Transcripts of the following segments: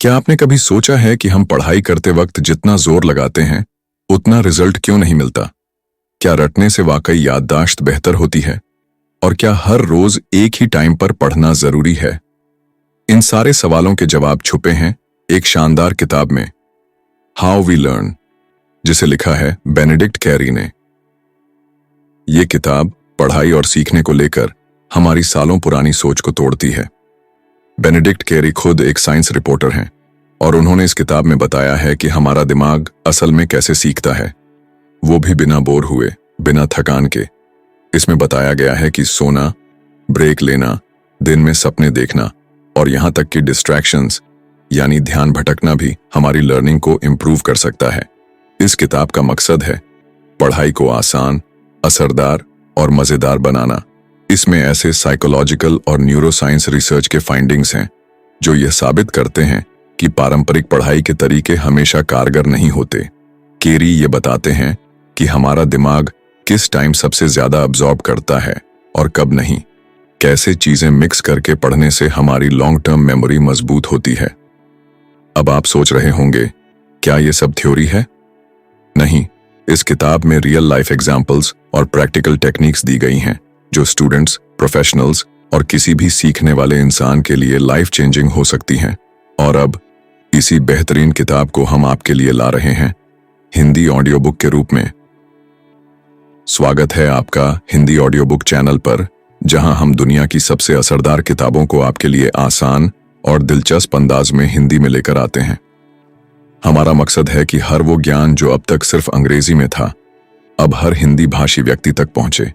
क्या आपने कभी सोचा है कि हम पढ़ाई करते वक्त जितना जोर लगाते हैं उतना रिजल्ट क्यों नहीं मिलता? क्या रटने से वाकई याददाश्त बेहतर होती है? और क्या हर रोज एक ही टाइम पर पढ़ना जरूरी है? इन सारे सवालों के जवाब छुपे हैं एक शानदार किताब में, हाउ वी लर्न, जिसे लिखा है बेनेडिक्ट कैरी ने। ये किताब पढ़ाई और सीखने को लेकर हमारी सालों पुरानी सोच को तोड़ती है। बेनेडिक्ट कैरी खुद एक साइंस रिपोर्टर हैं और उन्होंने इस किताब में बताया है कि हमारा दिमाग असल में कैसे सीखता है, वो भी बिना बोर हुए, बिना थकान के। इसमें बताया गया है कि सोना, ब्रेक लेना, दिन में सपने देखना और यहां तक कि डिस्ट्रैक्शंस यानी ध्यान भटकना भी हमारी लर्निंग को इम्प्रूव कर सकता है। इस किताब का मकसद है पढ़ाई को आसान, असरदार और मजेदार बनाना। इसमें ऐसे साइकोलॉजिकल और न्यूरोसाइंस रिसर्च के फाइंडिंग्स हैं जो यह साबित करते हैं कि पारंपरिक पढ़ाई के तरीके हमेशा कारगर नहीं होते। केरी ये बताते हैं कि हमारा दिमाग किस टाइम सबसे ज्यादा अब्जॉर्ब करता है और कब नहीं, कैसे चीजें मिक्स करके पढ़ने से हमारी लॉन्ग टर्म मेमोरी मजबूत होती है। अब आप सोच रहे होंगे, क्या ये सब थ्योरी है? नहीं, इस किताब में रियल लाइफ एग्जाम्पल्स और प्रैक्टिकल टेक्निक्स दी गई हैं जो स्टूडेंट्स, प्रोफेशनल्स और किसी भी सीखने वाले इंसान के लिए लाइफ चेंजिंग हो सकती हैं। और अब इसी बेहतरीन किताब को हम आपके लिए ला रहे हैं हिंदी ऑडियो बुक के रूप में। स्वागत है आपका हिंदी ऑडियो बुक चैनल पर, जहां हम दुनिया की सबसे असरदार किताबों को आपके लिए आसान और दिलचस्प अंदाज में हिंदी में लेकर आते हैं। हमारा मकसद है कि हर वो ज्ञान जो अब तक सिर्फ अंग्रेजी में था, अब हर हिंदी भाषी व्यक्ति तक पहुंचे,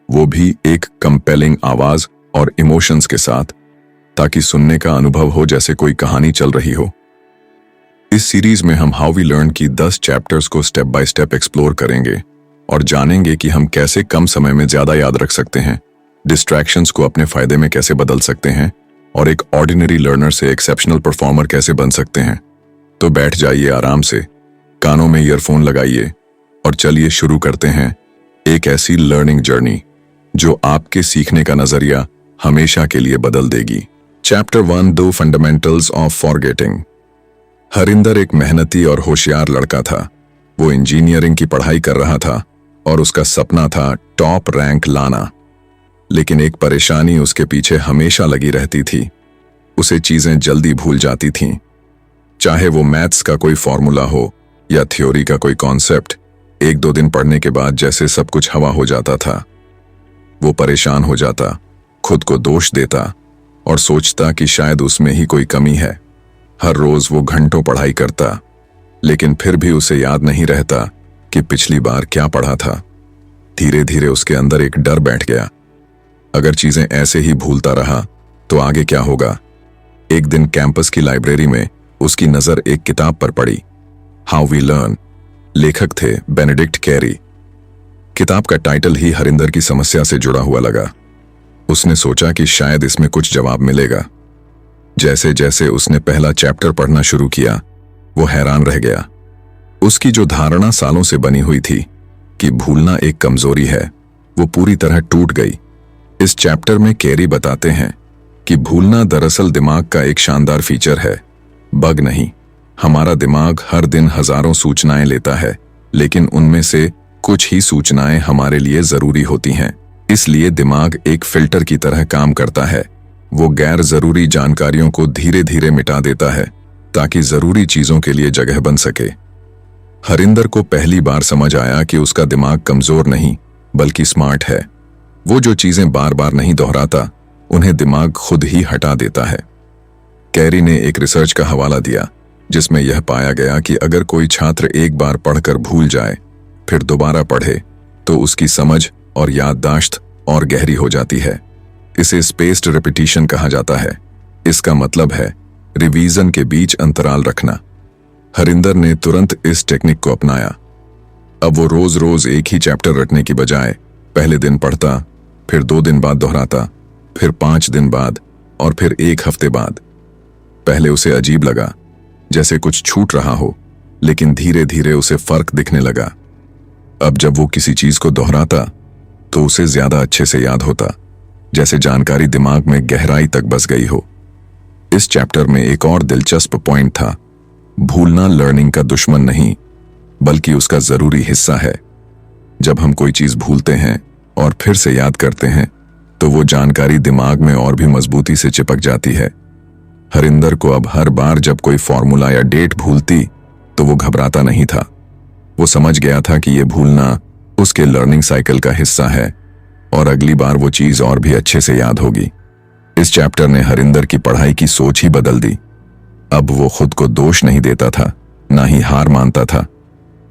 वो भी एक कंपेलिंग आवाज और इमोशंस के साथ, ताकि सुनने का अनुभव हो जैसे कोई कहानी चल रही हो। इस सीरीज में हम हाउ वी लर्न की 10 चैप्टर्स को स्टेप बाय स्टेप एक्सप्लोर करेंगे और जानेंगे कि हम कैसे कम समय में ज्यादा याद रख सकते हैं, डिस्ट्रैक्शंस को अपने फायदे में कैसे बदल सकते हैं और एक ऑर्डिनरी लर्नर से एक्सेप्शनल परफॉर्मर कैसे बन सकते हैं। तो बैठ जाइए आराम से, कानों में ईयरफोन लगाइए और चलिए शुरू करते हैं एक ऐसी लर्निंग जर्नी जो आपके सीखने का नजरिया हमेशा के लिए बदल देगी। Chapter 1, 2 fundamentals of forgetting. Harinder एक मेहनती और होशियार लड़का था। वो इंजीनियरिंग की पढ़ाई कर रहा था और उसका सपना था टॉप रैंक लाना। लेकिन एक परेशानी उसके पीछे हमेशा लगी रहती थी, उसे चीजें जल्दी भूल जाती थीं। चाहे वो मैथ्स का कोई फॉर्मूला हो या थ्योरी का कोई कॉन्सेप्ट, 1-2 दिन पढ़ने के बाद जैसे सब कुछ हवा हो जाता था। वो परेशान हो जाता, खुद को दोष देता और सोचता कि शायद उसमें ही कोई कमी है। हर रोज वो घंटों पढ़ाई करता, लेकिन फिर भी उसे याद नहीं रहता कि पिछली बार क्या पढ़ा था। धीरे धीरे उसके अंदर एक डर बैठ गया, अगर चीजें ऐसे ही भूलता रहा तो आगे क्या होगा। एक दिन कैंपस की लाइब्रेरी में उसकी नजर एक किताब पर पड़ी, हाउ वी लर्न। लेखक थे बेनेडिक्ट कैरी। किताब का टाइटल ही हरिंदर की समस्या से जुड़ा हुआ लगा। उसने सोचा कि शायद इसमें कुछ जवाब मिलेगा। जैसे जैसे उसने पहला चैप्टर पढ़ना शुरू किया, वो हैरान रह गया। उसकी जो धारणा सालों से बनी हुई थी कि भूलना एक कमजोरी है, वो पूरी तरह टूट गई। इस चैप्टर में कैरी बताते हैं कि भूलना दरअसल दिमाग का एक शानदार फीचर है, बग नहीं। हमारा दिमाग हर दिन हजारों सूचनाएं लेता है, लेकिन उनमें से कुछ ही सूचनाएं हमारे लिए जरूरी होती हैं। इसलिए दिमाग एक फिल्टर की तरह काम करता है। वो गैर जरूरी जानकारियों को धीरे धीरे मिटा देता है ताकि जरूरी चीजों के लिए जगह बन सके। हरिंदर को पहली बार समझ आया कि उसका दिमाग कमजोर नहीं बल्कि स्मार्ट है। वो जो चीजें बार बार नहीं दोहराता, उन्हें दिमाग खुद ही हटा देता है। कैरी ने एक रिसर्च का हवाला दिया जिसमें यह पाया गया कि अगर कोई छात्र एक बार पढ़कर भूल जाए, फिर दोबारा पढ़े, तो उसकी समझ और याददाश्त और गहरी हो जाती है। इसे स्पेस्ड रिपीटिशन कहा जाता है। इसका मतलब है रिवीजन के बीच अंतराल रखना। हरिंदर ने तुरंत इस टेक्निक को अपनाया। अब वो रोज रोज एक ही चैप्टर रटने की बजाय पहले दिन पढ़ता, फिर 2 दिन बाद दोहराता, फिर 5 दिन बाद और फिर 1 हफ्ते बाद। पहले उसे अजीब लगा, जैसे कुछ छूट रहा हो, लेकिन धीरे धीरे उसे फर्क दिखने लगा। अब जब वो किसी चीज को दोहराता तो उसे ज्यादा अच्छे से याद होता, जैसे जानकारी दिमाग में गहराई तक बस गई हो। इस चैप्टर में एक और दिलचस्प पॉइंट था। भूलना लर्निंग का दुश्मन नहीं, बल्कि उसका जरूरी हिस्सा है। जब हम कोई चीज भूलते हैं और फिर से याद करते हैं, तो वो जानकारी दिमाग में और भी मजबूती से चिपक जाती है। हरिंदर को अब हर बार जब कोई फॉर्मूला या डेट भूलती, तो वो घबराता नहीं था। वो समझ गया था कि ये भूलना उसके लर्निंग साइकिल का हिस्सा है और अगली बार वो चीज और भी अच्छे से याद होगी। इस चैप्टर ने हरिंदर की पढ़ाई की सोच ही बदल दी। अब वो खुद को दोष नहीं देता था, ना ही हार मानता था।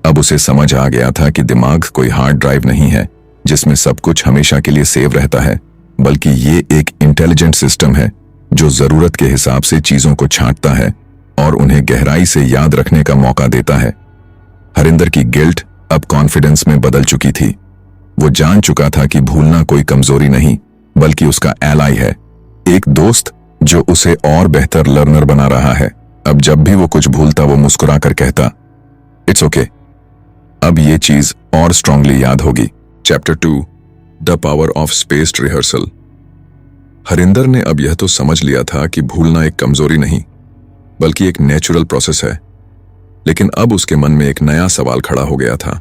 अब उसे समझ आ गया था कि दिमाग कोई हार्ड ड्राइव नहीं है जिसमें सब कुछ हमेशा के लिए सेव रहता है, बल्कि ये एक इंटेलिजेंट सिस्टम है जो जरूरत के हिसाब से चीजों को छांटता है और उन्हें गहराई से याद रखने का मौका देता है। हरिंदर की गिल्ट अब कॉन्फिडेंस में बदल चुकी थी। वो जान चुका था कि भूलना कोई कमजोरी नहीं, बल्कि उसका एलाई है, एक दोस्त जो उसे और बेहतर लर्नर बना रहा है। अब जब भी वो कुछ भूलता, वो मुस्कुराकर कहता, इट्स ओके, अब ये चीज और स्ट्रांगली याद होगी। Chapter 2, the power of spaced rehearsal. Harinder ने अब यह तो समझ लिया था कि भूलना एक कमजोरी नहीं, बल्कि एक नेचुरल प्रोसेस है। लेकिन अब उसके मन में एक नया सवाल खड़ा हो गया था।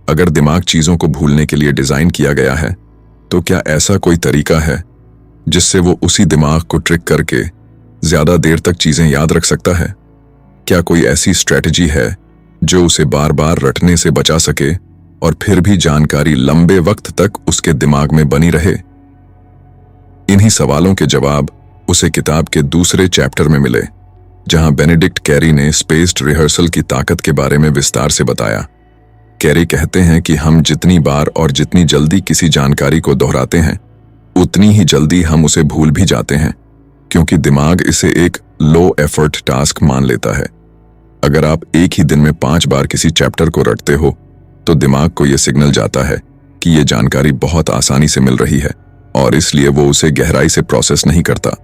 अगर दिमाग चीजों को भूलने के लिए डिजाइन किया गया है, तो क्या ऐसा कोई तरीका है जिससे वो उसी दिमाग को ट्रिक करके ज्यादा देर तक चीजें याद रख सकता है? क्या कोई ऐसी स्ट्रेटजी है जो उसे बार बार रटने से बचा सके और फिर भी जानकारी लंबे वक्त तक उसके दिमाग में बनी रहे? इन्हीं सवालों के जवाब उसे किताब के दूसरे चैप्टर में मिले, जहां बेनेडिक्ट कैरी ने स्पेस्ड रिहर्सल की ताकत के बारे में विस्तार से बताया। कैरी कहते हैं कि हम जितनी बार और जितनी जल्दी किसी जानकारी को दोहराते हैं, उतनी ही जल्दी हम उसे भूल भी जाते हैं, क्योंकि दिमाग इसे एक लो एफर्ट टास्क मान लेता है। अगर आप एक ही दिन में 5 बार किसी चैप्टर को रटते हो, तो दिमाग को यह सिग्नल जाता है कि यह जानकारी बहुत आसानी से मिल रही है और इसलिए वो उसे गहराई से प्रोसेस नहीं करता।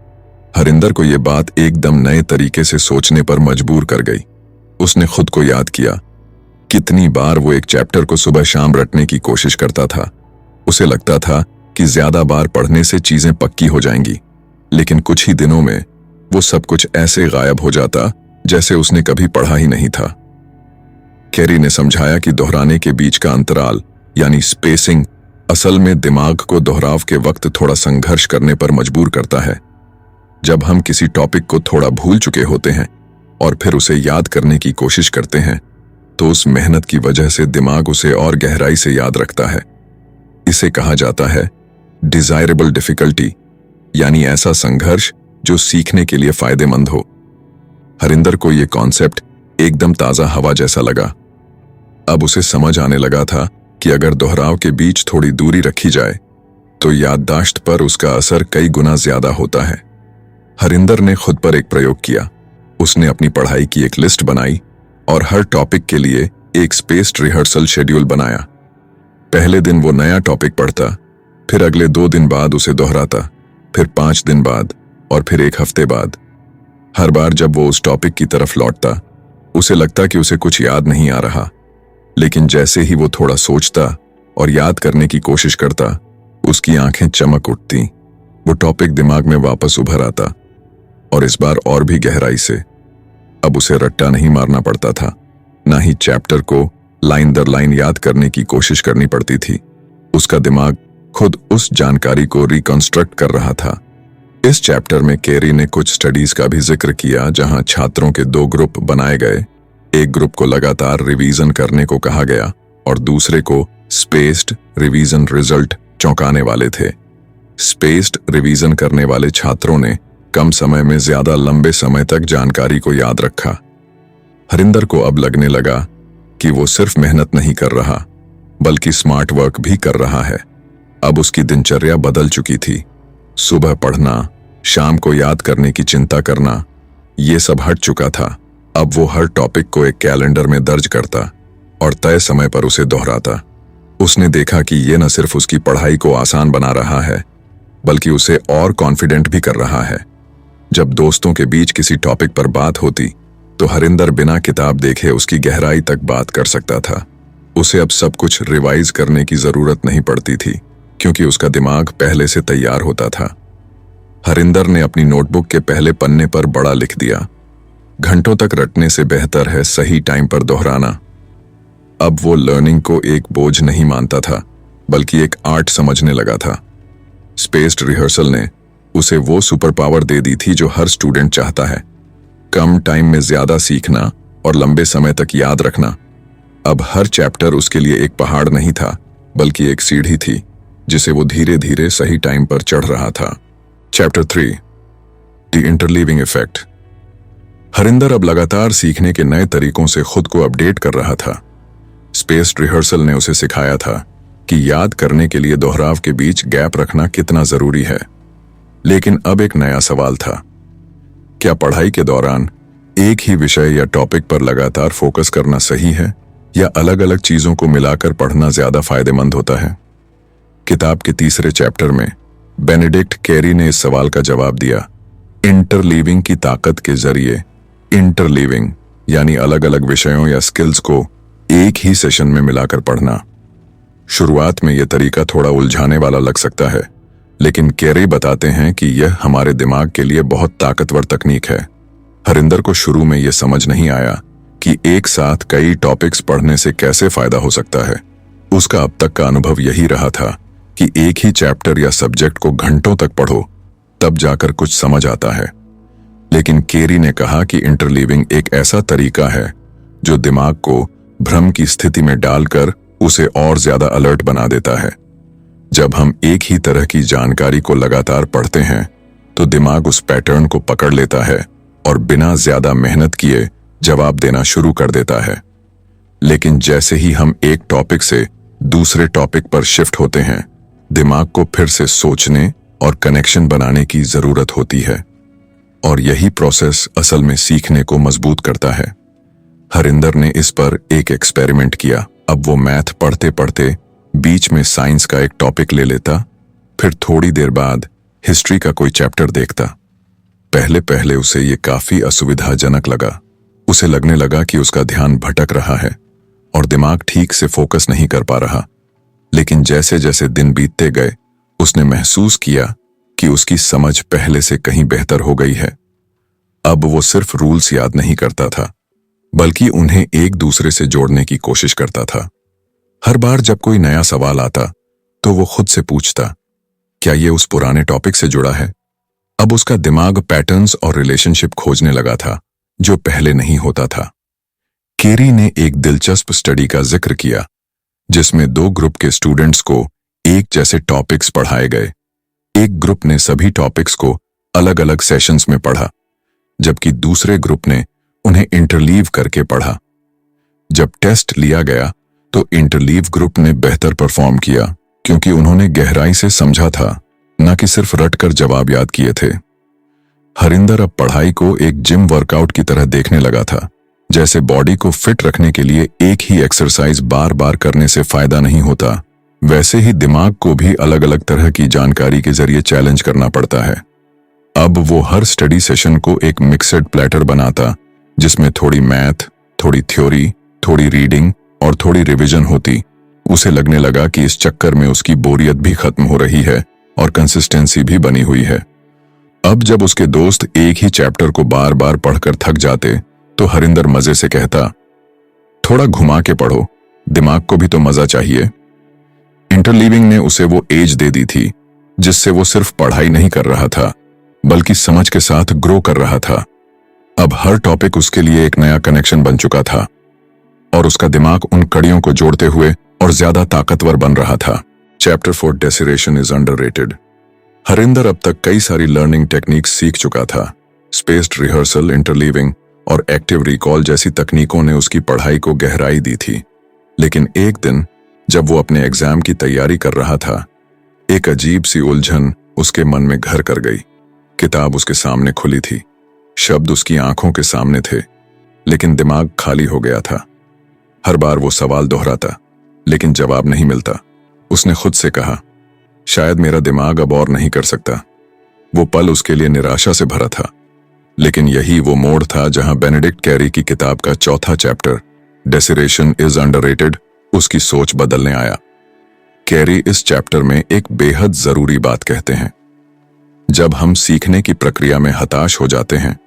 हरिंदर को यह बात एकदम नए तरीके से सोचने पर मजबूर कर गई। उसने खुद को याद किया कितनी बार वो एक चैप्टर को सुबह शाम रटने की कोशिश करता था। उसे लगता था कि ज्यादा बार पढ़ने से चीजें पक्की हो जाएंगी, लेकिन कुछ ही दिनों में वो सब कुछ ऐसे गायब हो जाता जैसे उसने कभी पढ़ा ही नहीं था। कैरी ने समझाया कि दोहराने के बीच का अंतराल यानी स्पेसिंग असल में दिमाग को दोहराव के वक्त थोड़ा संघर्ष करने पर मजबूर करता है। जब हम किसी टॉपिक को थोड़ा भूल चुके होते हैं और फिर उसे याद करने की कोशिश करते हैं, तो उस मेहनत की वजह से दिमाग उसे और गहराई से याद रखता है। इसे कहा जाता है डिजायरेबल डिफिकल्टी, यानी ऐसा संघर्ष जो सीखने के लिए फायदेमंद हो। हरिंदर को यह कॉन्सेप्ट एकदम ताजा हवा जैसा लगा। अब उसे समझ आने लगा था कि अगर दोहराव के बीच थोड़ी दूरी रखी जाए, तो याददाश्त पर उसका असर कई गुना ज्यादा होता है। हरिंदर ने खुद पर एक प्रयोग किया। उसने अपनी पढ़ाई की एक लिस्ट बनाई और हर टॉपिक के लिए एक स्पेस्ड रिहर्सल शेड्यूल बनाया। पहले दिन वो नया टॉपिक पढ़ता, फिर अगले 2 दिन बाद उसे दोहराता, फिर 5 दिन बाद और फिर 1 हफ्ते बाद। हर बार जब वो उस टॉपिक की तरफ लौटता, उसे लगता कि उसे कुछ याद नहीं आ रहा, लेकिन जैसे ही वो थोड़ा सोचता और याद करने की कोशिश करता, उसकी आंखें चमक उठती। वो टॉपिक दिमाग में वापस उभर आता और इस बार और भी गहराई से। अब उसे रट्टा नहीं मारना पड़ता था, ना ही चैप्टर को लाइन दर लाइन याद करने की कोशिश करनी पड़ती थी। उसका दिमाग खुद उस जानकारी को रिकंस्ट्रक्ट कर रहा था। इस चैप्टर में कैरी ने कुछ स्टडीज का भी जिक्र किया, जहां छात्रों के 2 ग्रुप बनाए गए। एक ग्रुप को लगातार रिवीजन करने को कहा गया और दूसरे को स्पेस्ड रिवीजन। रिजल्ट चौंकाने वाले थे। स्पेस्ड रिवीजन करने वाले छात्रों ने कम समय में ज्यादा लंबे समय तक जानकारी को याद रखा। हरिंदर को अब लगने लगा कि वो सिर्फ मेहनत नहीं कर रहा, बल्कि स्मार्ट वर्क भी कर रहा है। अब उसकी दिनचर्या बदल चुकी थी। सुबह पढ़ना, शाम को याद करने की चिंता करना, ये सब हट चुका था। अब वो हर टॉपिक को एक कैलेंडर में दर्ज करता और तय समय पर उसे दोहराता। उसने देखा कि ये न सिर्फ उसकी पढ़ाई को आसान बना रहा है, बल्कि उसे और कॉन्फिडेंट भी कर रहा है। जब दोस्तों के बीच किसी टॉपिक पर बात होती, तो हरिंदर बिना किताब देखे उसकी गहराई तक बात कर सकता था। उसे अब सब कुछ रिवाइज करने की जरूरत नहीं पड़ती थी, क्योंकि उसका दिमाग पहले से तैयार होता था। हरिंदर ने अपनी नोटबुक के पहले पन्ने पर बड़ा लिख दिया, घंटों तक रटने से बेहतर है सही टाइम पर दोहराना। अब वो लर्निंग को एक बोझ नहीं मानता था, बल्कि एक आर्ट समझने लगा था। स्पेस्ड रिहर्सल ने उसे वो सुपर पावर दे दी थी जो हर स्टूडेंट चाहता है, कम टाइम में ज्यादा सीखना और लंबे समय तक याद रखना। अब हर चैप्टर उसके लिए एक पहाड़ नहीं था, बल्कि एक सीढ़ी थी जिसे वो धीरे धीरे सही टाइम पर चढ़ रहा था। Chapter 3, the interleaving effect. Harinder अब लगातार सीखने के नए तरीकों से खुद को अपडेट कर रहा था। स्पेस्ड रिहर्सल ने उसे सिखाया था कि याद करने के लिए दोहराव के बीच गैप रखना कितना जरूरी है। लेकिन अब एक नया सवाल था, क्या पढ़ाई के दौरान एक ही विषय या टॉपिक पर लगातार फोकस करना सही है, या अलग अलग चीजों को मिलाकर पढ़ना ज्यादा फायदेमंद होता है? किताब के तीसरे चैप्टर में बेनेडिक्ट कैरी ने इस सवाल का जवाब दिया, इंटरलीविंग की ताकत के जरिए। इंटरलीविंग यानी अलग अलग विषयों या स्किल्स को एक ही सेशन में मिलाकर पढ़ना। शुरुआत में यह तरीका थोड़ा उलझाने वाला लग सकता है, लेकिन कैरी बताते हैं कि यह हमारे दिमाग के लिए बहुत ताकतवर तकनीक है। हरिंदर को शुरू में यह समझ नहीं आया कि एक साथ कई टॉपिक्स पढ़ने से कैसे फायदा हो सकता है। उसका अब तक का अनुभव यही रहा था कि एक ही चैप्टर या सब्जेक्ट को घंटों तक पढ़ो, तब जाकर कुछ समझ आता है। लेकिन कैरी ने कहा कि इंटरलीविंग एक ऐसा तरीका है जो दिमाग को भ्रम की स्थिति में डालकर उसे और ज्यादा अलर्ट बना देता है। जब हम एक ही तरह की जानकारी को लगातार पढ़ते हैं, तो दिमाग उस पैटर्न को पकड़ लेता है और बिना ज्यादा मेहनत किए जवाब देना शुरू कर देता है। लेकिन जैसे ही हम एक टॉपिक से दूसरे टॉपिक पर शिफ्ट होते हैं, दिमाग को फिर से सोचने और कनेक्शन बनाने की जरूरत होती है, और यही प्रोसेस असल में सीखने को मजबूत करता है। हरिंदर ने इस पर एक एक्सपेरिमेंट किया। अब वो मैथ पढ़ते पढ़ते बीच में साइंस का एक टॉपिक ले लेता, फिर थोड़ी देर बाद हिस्ट्री का कोई चैप्टर देखता। पहले पहले उसे ये काफी असुविधाजनक लगा। उसे लगने लगा कि उसका ध्यान भटक रहा है और दिमाग ठीक से फोकस नहीं कर पा रहा। लेकिन जैसे जैसे दिन बीतते गए, उसने महसूस किया कि उसकी समझ पहले से कहीं बेहतर हो गई है। अब वो सिर्फ रूल्स याद नहीं करता था, बल्कि उन्हें एक दूसरे से जोड़ने की कोशिश करता था। हर बार जब कोई नया सवाल आता, तो वो खुद से पूछता, क्या ये उस पुराने टॉपिक से जुड़ा है? अब उसका दिमाग पैटर्न्स और रिलेशनशिप खोजने लगा था, जो पहले नहीं होता था। कैरी ने एक दिलचस्प स्टडी का जिक्र किया, जिसमें 2 ग्रुप के स्टूडेंट्स को एक जैसे टॉपिक्स पढ़ाए गए। एक ग्रुप ने सभी टॉपिक्स को अलग अलग सेशंस में पढ़ा, जबकि दूसरे ग्रुप ने उन्हें इंटरलीव करके पढ़ा। जब टेस्ट लिया गया, तो इंटरलीव ग्रुप ने बेहतर परफॉर्म किया, क्योंकि उन्होंने गहराई से समझा था, न कि सिर्फ रटकर जवाब याद किए थे। हरिंदर अब पढ़ाई को एक जिम वर्कआउट की तरह देखने लगा था। जैसे बॉडी को फिट रखने के लिए एक ही एक्सरसाइज बार बार करने से फायदा नहीं होता, वैसे ही दिमाग को भी अलग अलग तरह की जानकारी के जरिए चैलेंज करना पड़ता है। अब वो हर स्टडी सेशन को एक मिक्सड प्लेटर बनाता, जिसमें थोड़ी मैथ, थोड़ी थ्योरी, थोड़ी रीडिंग और थोड़ी रिवीजन होती। उसे लगने लगा कि इस चक्कर में उसकी बोरियत भी खत्म हो रही है और कंसिस्टेंसी भी बनी हुई है। अब जब उसके दोस्त एक ही चैप्टर को बार बार पढ़कर थक जाते, तो हरिंदर मजे से कहता, थोड़ा घुमा के पढ़ो, दिमाग को भी तो मजा चाहिए। इंटरलीविंग ने उसे वो एज दे दी थी जिससे वो सिर्फ पढ़ाई नहीं कर रहा था, बल्कि समझ के साथ ग्रो कर रहा था। अब हर टॉपिक उसके लिए एक नया कनेक्शन बन चुका था, और उसका दिमाग उन कड़ियों को जोड़ते हुए और ज्यादा ताकतवर बन रहा था। चैप्टर 4, डेसिरेशन इज अंडररेटेड। हरिंदर अब तक कई सारी लर्निंग टेक्निक्स सीख चुका था। स्पेस्ड रिहर्सल, इंटरलीविंग और एक्टिव रिकॉल जैसी तकनीकों ने उसकी पढ़ाई को गहराई दी थी। लेकिन एक दिन जब वो अपने एग्जाम की तैयारी कर रहा था, एक अजीब सी उलझन उसके मन में घर कर गई। किताब उसके सामने खुली थी, शब्द उसकी आंखों के सामने थे, लेकिन दिमाग खाली हो गया था। हर बार वो सवाल दोहराता, लेकिन जवाब नहीं मिलता। उसने खुद से कहा, शायद मेरा दिमाग अब और नहीं कर सकता। वो पल उसके लिए निराशा से भरा था। लेकिन यही वो मोड़ था जहां बेनेडिक्ट कैरी की किताब का चौथा चैप्टर, डेसिरेशन इज अंडररेटेड, उसकी सोच बदलने आया। कैरी इस चैप्टर में एक बेहद जरूरी बात कहते हैं। जब हम सीखने की प्रक्रिया में हताश हो जाते हैं,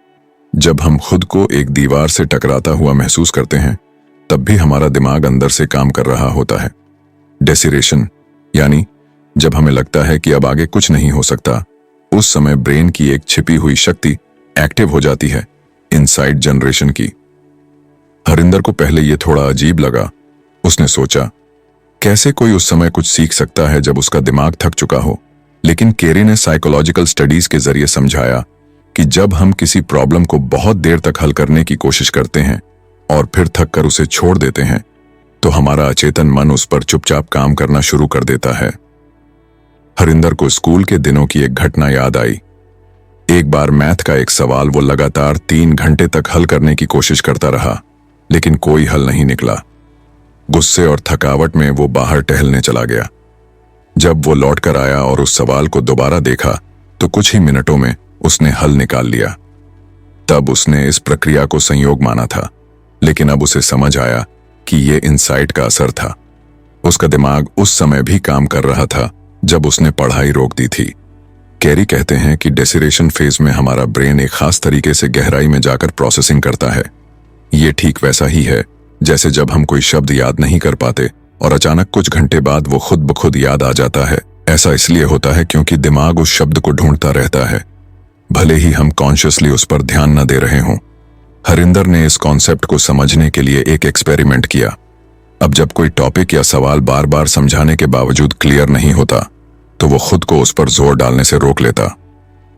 जब हम खुद को एक दीवार से टकराता हुआ महसूस करते हैं, तब भी हमारा दिमाग अंदर से काम कर रहा होता है। डेसिरेशन, यानी जब हमें लगता है कि अब आगे कुछ नहीं हो सकता, उस समय ब्रेन की एक छिपी हुई शक्ति एक्टिव हो जाती है, इनसाइट जनरेशन की। हरिंदर को पहले यह थोड़ा अजीब लगा। उसने सोचा, कैसे कोई उस समय कुछ सीख सकता है जब उसका दिमाग थक चुका हो। लेकिन केरी ने साइकोलॉजिकल स्टडीज के जरिए समझाया कि जब हम किसी प्रॉब्लम को बहुत देर तक हल करने की कोशिश करते हैं और फिर थक कर उसे छोड़ देते हैं, तो हमारा अचेतन मन उस पर चुपचाप काम करना शुरू कर देता है। हरिंदर को स्कूल के दिनों की एक घटना याद आई। एक बार मैथ का एक सवाल वो लगातार 3 घंटे तक हल करने की कोशिश करता रहा, लेकिन कोई हल नहीं निकला। गुस्से और थकावट में वो बाहर टहलने चला गया। जब वो लौटकर आया और उस सवाल को दोबारा देखा, तो कुछ ही मिनटों में उसने हल निकाल लिया। तब उसने इस प्रक्रिया को संयोग माना था, लेकिन अब उसे समझ आया कि ये इनसाइट का असर था। उसका दिमाग उस समय भी काम कर रहा था जब उसने पढ़ाई रोक दी थी। कैरी कहते हैं कि डेसिरेशन फेज में हमारा ब्रेन एक खास तरीके से गहराई में जाकर प्रोसेसिंग करता है। ये ठीक वैसा ही है जैसे जब हम कोई शब्द याद नहीं कर पाते और अचानक कुछ घंटे बाद वो खुद ब खुद याद आ जाता है। ऐसा इसलिए होता है क्योंकि दिमाग उस शब्द को ढूंढता रहता है, भले ही हम कॉन्शियसली उस पर ध्यान न दे रहे हों। हरिंदर ने इस कॉन्सेप्ट को समझने के लिए एक एक्सपेरिमेंट किया। अब जब कोई टॉपिक या सवाल बार बार समझाने के बावजूद क्लियर नहीं होता, तो वो खुद को उस पर जोर डालने से रोक लेता।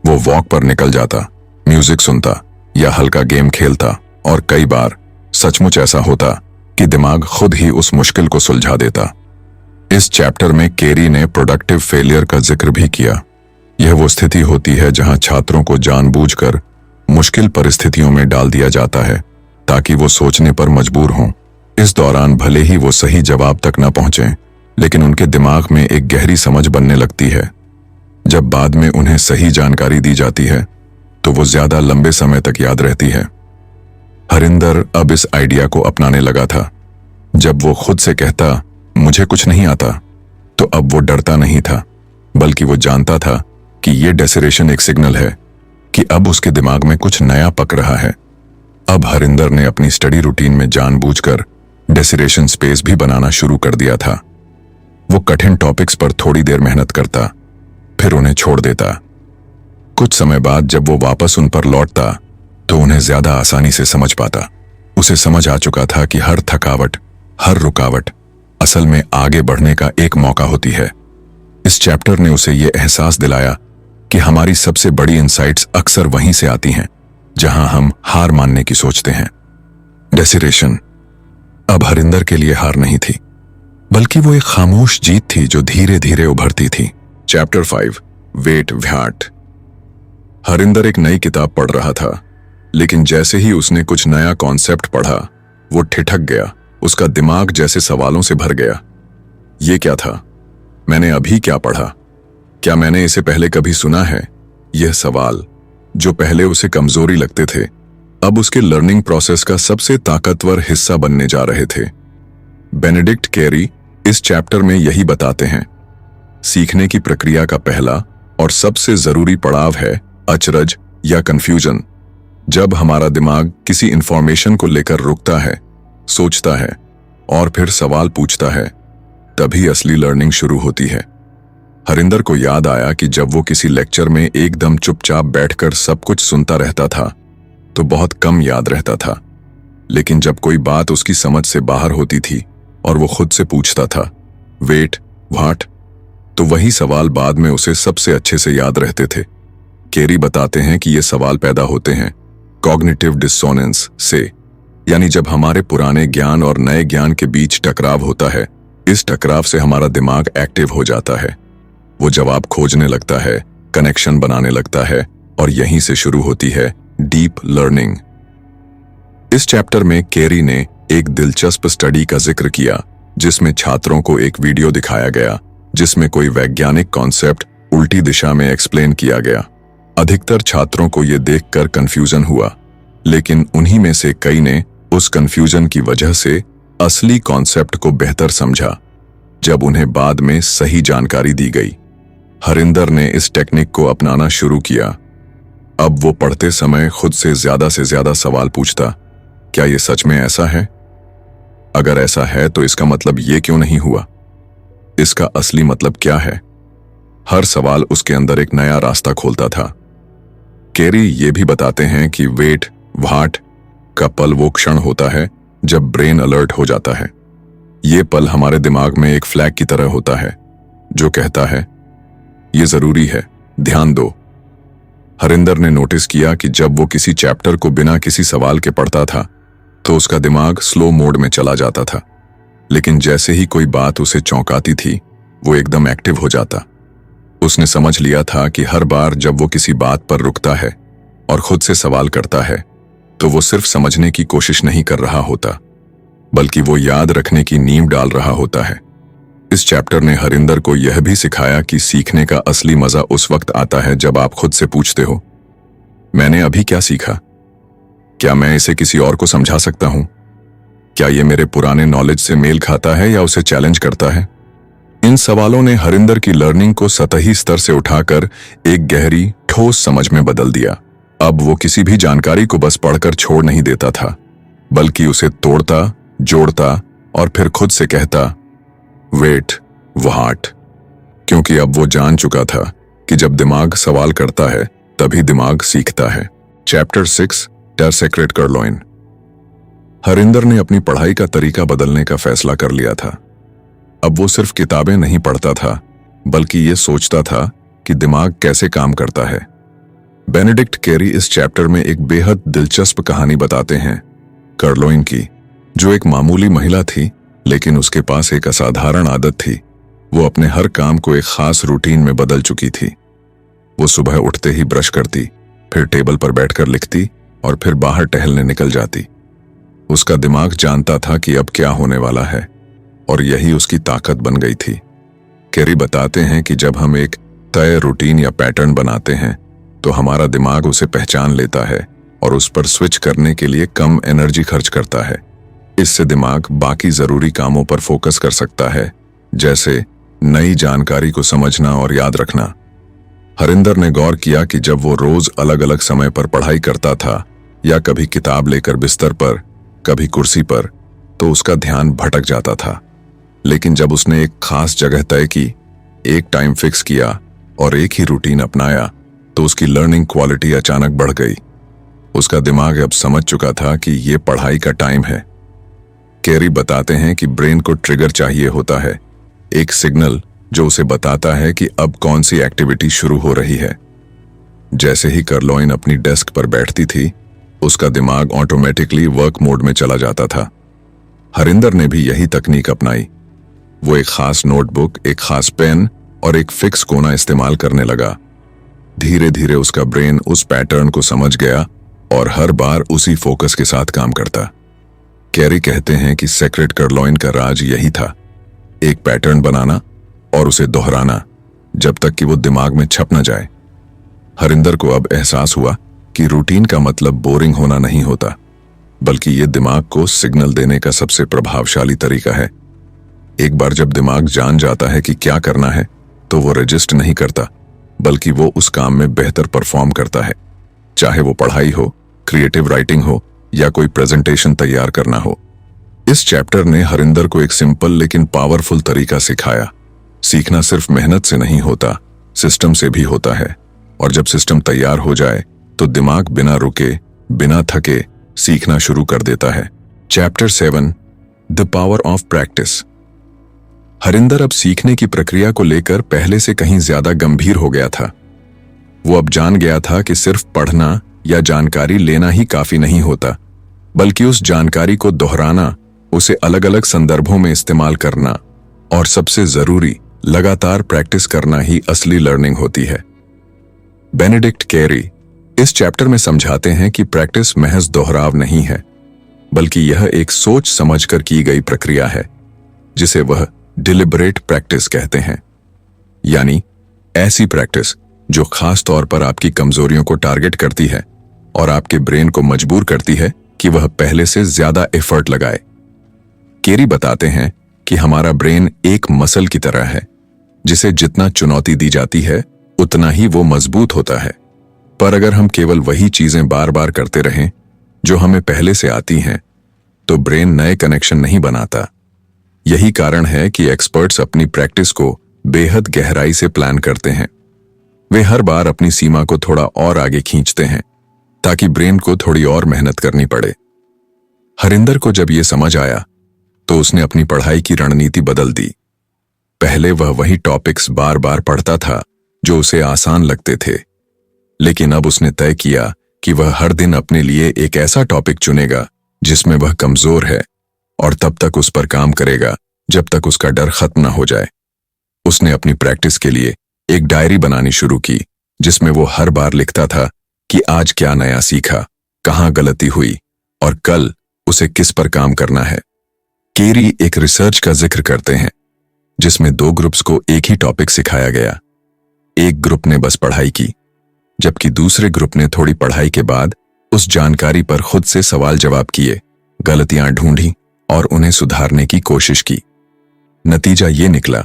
वो वॉक पर निकल जाता, म्यूजिक सुनता या हल्का गेम खेलता, और कई बार सचमुच ऐसा होता कि दिमाग खुद ही उस मुश्किल को सुलझा देता। इस चैप्टर में केरी ने प्रोडक्टिव फेलियर का जिक्र भी किया। यह वो स्थिति होती है जहां छात्रों को जानबूझकर मुश्किल परिस्थितियों में डाल दिया जाता है ताकि वो सोचने पर मजबूर हों। इस दौरान भले ही वो सही जवाब तक न पहुंचे, लेकिन उनके दिमाग में एक गहरी समझ बनने लगती है। जब बाद में उन्हें सही जानकारी दी जाती है, तो वो ज्यादा लंबे समय तक याद रहती है। हरिंदर अब इस आइडिया को अपनाने लगा था। जब वो खुद से कहता, मुझे कुछ नहीं आता, तो अब वो डरता नहीं था, बल्कि वो जानता था कि ये डेसिरेशन एक सिग्नल है कि अब उसके दिमाग में कुछ नया पक रहा है। अब हरिंदर ने अपनी स्टडी रूटीन में जानबूझकर डेसिरेशन स्पेस भी बनाना शुरू कर दिया था। वो कठिन टॉपिक्स पर थोड़ी देर मेहनत करता, फिर उन्हें छोड़ देता। कुछ समय बाद जब वो वापस उन पर लौटता, तो उन्हें ज्यादा आसानी से समझ पाता। उसे समझ आ चुका था कि हर थकावट, हर रुकावट असल में आगे बढ़ने का एक मौका होती है। इस चैप्टर ने उसे यह एहसास दिलाया कि हमारी सबसे बड़ी इंसाइट्स अक्सर वहीं से आती हैं जहां हम हार मानने की सोचते हैं। डेसिरेशन अब हरिंदर के लिए हार नहीं थी, बल्कि वो एक खामोश जीत थी जो धीरे धीरे उभरती थी। Chapter 5, wait VAT. हरिंदर एक नई किताब पढ़ रहा था, लेकिन जैसे ही उसने कुछ नया कॉन्सेप्ट पढ़ा, वो ठिठक गया। उसका दिमाग जैसे सवालों से भर गया। ये क्या था? मैंने अभी क्या पढ़ा? क्या मैंने इसे पहले कभी सुना है? यह सवाल, जो पहले उसे कमजोरी लगते थे, अब उसके लर्निंग प्रोसेस का सबसे ताकतवर हिस्सा बनने जा रहे थे। बेनेडिक्ट कैरी इस चैप्टर में यही बताते हैं। सीखने की प्रक्रिया का पहला और सबसे जरूरी पड़ाव है अचरज या कंफ्यूजन। जब हमारा दिमाग किसी इंफॉर्मेशन को लेकर रुकता है, सोचता है और फिर सवाल पूछता है, तभी असली लर्निंग शुरू होती है। हरिंदर को याद आया कि जब वो किसी लेक्चर में एकदम चुपचाप बैठकर सब कुछ सुनता रहता था, तो बहुत कम याद रहता था। लेकिन जब कोई बात उसकी समझ से बाहर होती थी और वो खुद से पूछता था, वेट व्हाट, तो वही सवाल बाद में उसे सबसे अच्छे से याद रहते थे। केरी बताते हैं कि ये सवाल पैदा होते हैं कॉग्निटिव डिसोनेंस से, यानी जब हमारे पुराने ज्ञान और नए ज्ञान के बीच टकराव होता है। इस टकराव से हमारा दिमाग एक्टिव हो जाता है। वो जवाब खोजने लगता है, कनेक्शन बनाने लगता है, और यहीं से शुरू होती है डीप लर्निंग। इस चैप्टर में केरी ने एक दिलचस्प स्टडी का जिक्र किया, जिसमें छात्रों को एक वीडियो दिखाया गया जिसमें कोई वैज्ञानिक कॉन्सेप्ट उल्टी दिशा में एक्सप्लेन किया गया। अधिकतर छात्रों को यह देखकर कंफ्यूजन हुआ, लेकिन उन्हीं में से कई ने उस कंफ्यूजन की वजह से असली कॉन्सेप्ट को बेहतर समझा जब उन्हें बाद में सही जानकारी दी गई। हरिंदर ने इस टेक्निक को अपनाना शुरू किया। अब वो पढ़ते समय खुद से ज्यादा सवाल पूछता, क्या ये सच में ऐसा है? अगर ऐसा है तो इसका मतलब ये क्यों नहीं हुआ? इसका असली मतलब क्या है? हर सवाल उसके अंदर एक नया रास्ता खोलता था। केरी ये भी बताते हैं कि वेट व्हाट का पल वो क्षण होता है जब ब्रेन अलर्ट हो जाता है। ये पल हमारे दिमाग में एक फ्लैग की तरह होता है जो कहता है ये जरूरी है, ध्यान दो। हरिंदर ने नोटिस किया कि जब वो किसी चैप्टर को बिना किसी सवाल के पढ़ता था तो उसका दिमाग स्लो मोड में चला जाता था, लेकिन जैसे ही कोई बात उसे चौंकाती थी वो एकदम एक्टिव हो जाता। उसने समझ लिया था कि हर बार जब वो किसी बात पर रुकता है और खुद से सवाल करता है तो वो सिर्फ समझने की कोशिश नहीं कर रहा होता, बल्कि वो याद रखने की नींव डाल रहा होता है। इस चैप्टर ने हरिंदर को यह भी सिखाया कि सीखने का असली मजा उस वक्त आता है जब आप खुद से पूछते हो, मैंने अभी क्या सीखा? क्या मैं इसे किसी और को समझा सकता हूं? क्या यह मेरे पुराने नॉलेज से मेल खाता है या उसे चैलेंज करता है? इन सवालों ने हरिंदर की लर्निंग को सतही स्तर से उठाकर एक गहरी, ठोस समझ में बदल दिया। अब वो किसी भी जानकारी को बस पढ़कर छोड़ नहीं देता था, बल्कि उसे तोड़ता, जोड़ता और फिर खुद से कहता, वेट व्हाट, क्योंकि अब वो जान चुका था कि जब दिमाग सवाल करता है तभी दिमाग सीखता है। Chapter 6 Der Secret Kerloin। Harinder ने अपनी पढ़ाई का तरीका बदलने का फैसला कर लिया था। अब वो सिर्फ किताबें नहीं पढ़ता था, बल्कि ये सोचता था कि दिमाग कैसे काम करता है। बेनेडिक्ट केरी इस चैप्टर में एक बेहद दिलचस्प कहानी बताते हैं कर्लोइन की, जो एक मामूली महिला थी, लेकिन उसके पास एक असाधारण आदत थी। वो अपने हर काम को एक खास रूटीन में बदल चुकी थी। वो सुबह उठते ही ब्रश करती, फिर टेबल पर बैठकर लिखती और फिर बाहर टहलने निकल जाती। उसका दिमाग जानता था कि अब क्या होने वाला है और यही उसकी ताकत बन गई थी। केरी बताते हैं कि जब हम एक तय रूटीन या पैटर्न बनाते हैं तो हमारा दिमाग उसे पहचान लेता है और उस पर स्विच करने के लिए कम एनर्जी खर्च करता है। इससे दिमाग बाकी जरूरी कामों पर फोकस कर सकता है, जैसे नई जानकारी को समझना और याद रखना। हरिंदर ने गौर किया कि जब वो रोज अलग अलग समय पर पढ़ाई करता था, या कभी किताब लेकर बिस्तर पर, कभी कुर्सी पर, तो उसका ध्यान भटक जाता था। लेकिन जब उसने एक खास जगह तय की, एक टाइम फिक्स किया और एक ही रूटीन अपनाया, तो उसकी लर्निंग क्वालिटी अचानक बढ़ गई। उसका दिमाग अब समझ चुका था कि ये पढ़ाई का टाइम है। केरी बताते हैं कि ब्रेन को ट्रिगर चाहिए होता है, एक सिग्नल जो उसे बताता है कि अब कौन सी एक्टिविटी शुरू हो रही है। जैसे ही कर्लोइन अपनी डेस्क पर बैठती थी, उसका दिमाग ऑटोमेटिकली वर्क मोड में चला जाता था। हरिंदर ने भी यही तकनीक अपनाई। वो एक खास नोटबुक, एक खास पेन और एक फिक्स कोना इस्तेमाल करने लगा। धीरे धीरे उसका ब्रेन उस पैटर्न को समझ गया और हर बार उसी फोकस के साथ काम करता। केरी कहते हैं कि सेक्रेट कर्लोइन का राज यही था, एक पैटर्न बनाना और उसे दोहराना जब तक कि वो दिमाग में छप न जाए। हरिंदर को अब एहसास हुआ कि रूटीन का मतलब बोरिंग होना नहीं होता, बल्कि ये दिमाग को सिग्नल देने का सबसे प्रभावशाली तरीका है। एक बार जब दिमाग जान जाता है कि क्या करना है, तो वो रजिस्ट नहीं करता, बल्कि वो उस काम में बेहतर परफॉर्म करता है, चाहे वो पढ़ाई हो, क्रिएटिव राइटिंग हो या कोई प्रेजेंटेशन तैयार करना हो। इस चैप्टर ने हरिंदर को एक सिंपल लेकिन पावरफुल तरीका सिखाया। सीखना सिर्फ मेहनत से नहीं होता, सिस्टम से भी होता है। और जब सिस्टम तैयार हो जाए तो दिमाग बिना रुके, बिना थके सीखना शुरू कर देता है। Chapter 7 the power of practice. Harinder अब सीखने की प्रक्रिया को लेकर पहले से कहीं ज्यादा गंभीर हो गया था। वो अब जान गया था कि सिर्फ पढ़ना या जानकारी लेना ही काफी नहीं होता, बल्कि उस जानकारी को दोहराना, उसे अलग अलग संदर्भों में इस्तेमाल करना और सबसे जरूरी लगातार प्रैक्टिस करना ही असली लर्निंग होती है। बेनेडिक्ट केरी इस चैप्टर में समझाते हैं कि प्रैक्टिस महज दोहराव नहीं है, बल्कि यह एक सोच समझकर की गई प्रक्रिया है, जिसे वह डिलिबरेट प्रैक्टिस कहते हैं। यानी ऐसी प्रैक्टिस जो खास तौर पर आपकी कमजोरियों को टारगेट करती है और आपके ब्रेन को मजबूर करती है कि वह पहले से ज्यादा एफर्ट लगाए। केरी बताते हैं कि हमारा ब्रेन एक मसल की तरह है। जिसे जितना चुनौती दी जाती है उतना ही वो मजबूत होता है। पर अगर हम केवल वही चीजें बार बार करते रहें जो हमें पहले से आती हैं, तो ब्रेन नए कनेक्शन नहीं बनाता। यही कारण है कि एक्सपर्ट्स अपनी प्रैक्टिस को बेहद गहराई से प्लान करते हैं। वे हर बार अपनी सीमा को थोड़ा और आगे खींचते हैं ताकि ब्रेन को थोड़ी और मेहनत करनी पड़े। हरिंदर को जब यह समझ आया तो उसने अपनी पढ़ाई की रणनीति बदल दी। पहले वह वही टॉपिक्स बार बार पढ़ता था जो उसे आसान लगते थे, लेकिन अब उसने तय किया कि वह हर दिन अपने लिए एक ऐसा टॉपिक चुनेगा जिसमें वह कमजोर है और तब तक उस पर काम करेगा जब तक उसका डर खत्म न हो जाए। उसने अपनी प्रैक्टिस के लिए एक डायरी बनानी शुरू की जिसमें वो हर बार लिखता था कि आज क्या नया सीखा, कहां गलती हुई और कल उसे किस पर काम करना है। केरी एक रिसर्च का जिक्र करते हैं जिसमें 2 ग्रुप्स को एक ही टॉपिक सिखाया गया। एक ग्रुप ने बस पढ़ाई की, जबकि दूसरे ग्रुप ने थोड़ी पढ़ाई के बाद उस जानकारी पर खुद से सवाल जवाब किए, गलतियां ढूंढी और उन्हें सुधारने की कोशिश की। नतीजा ये निकला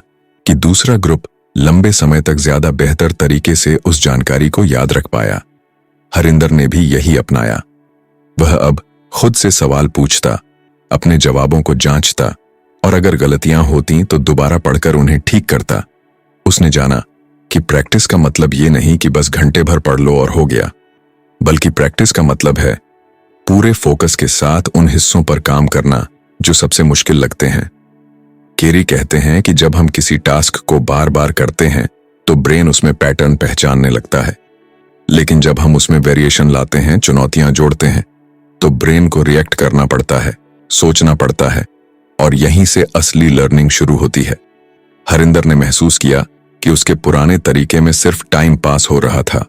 कि दूसरा ग्रुप लंबे समय तक ज्यादा बेहतर तरीके से उस जानकारी को याद रख पाया। हरिंदर ने भी यही अपनाया। वह अब खुद से सवाल पूछता, अपने जवाबों को जांचता और अगर गलतियां होती तो दोबारा पढ़कर उन्हें ठीक करता। उसने जाना कि प्रैक्टिस का मतलब ये नहीं कि बस घंटे भर पढ़ लो और हो गया, बल्कि प्रैक्टिस का मतलब है पूरे फोकस के साथ उन हिस्सों पर काम करना जो सबसे मुश्किल लगते हैं। केरी कहते हैं कि जब हम किसी टास्क को बार बार करते हैं तो ब्रेन उसमें पैटर्न पहचानने लगता है, लेकिन जब हम उसमें वेरिएशन लाते हैं, चुनौतियां जोड़ते हैं, तो ब्रेन को रिएक्ट करना पड़ता है, सोचना पड़ता है और यहीं से असली लर्निंग शुरू होती है। हरिंदर ने महसूस किया कि उसके पुराने तरीके में सिर्फ टाइम पास हो रहा था,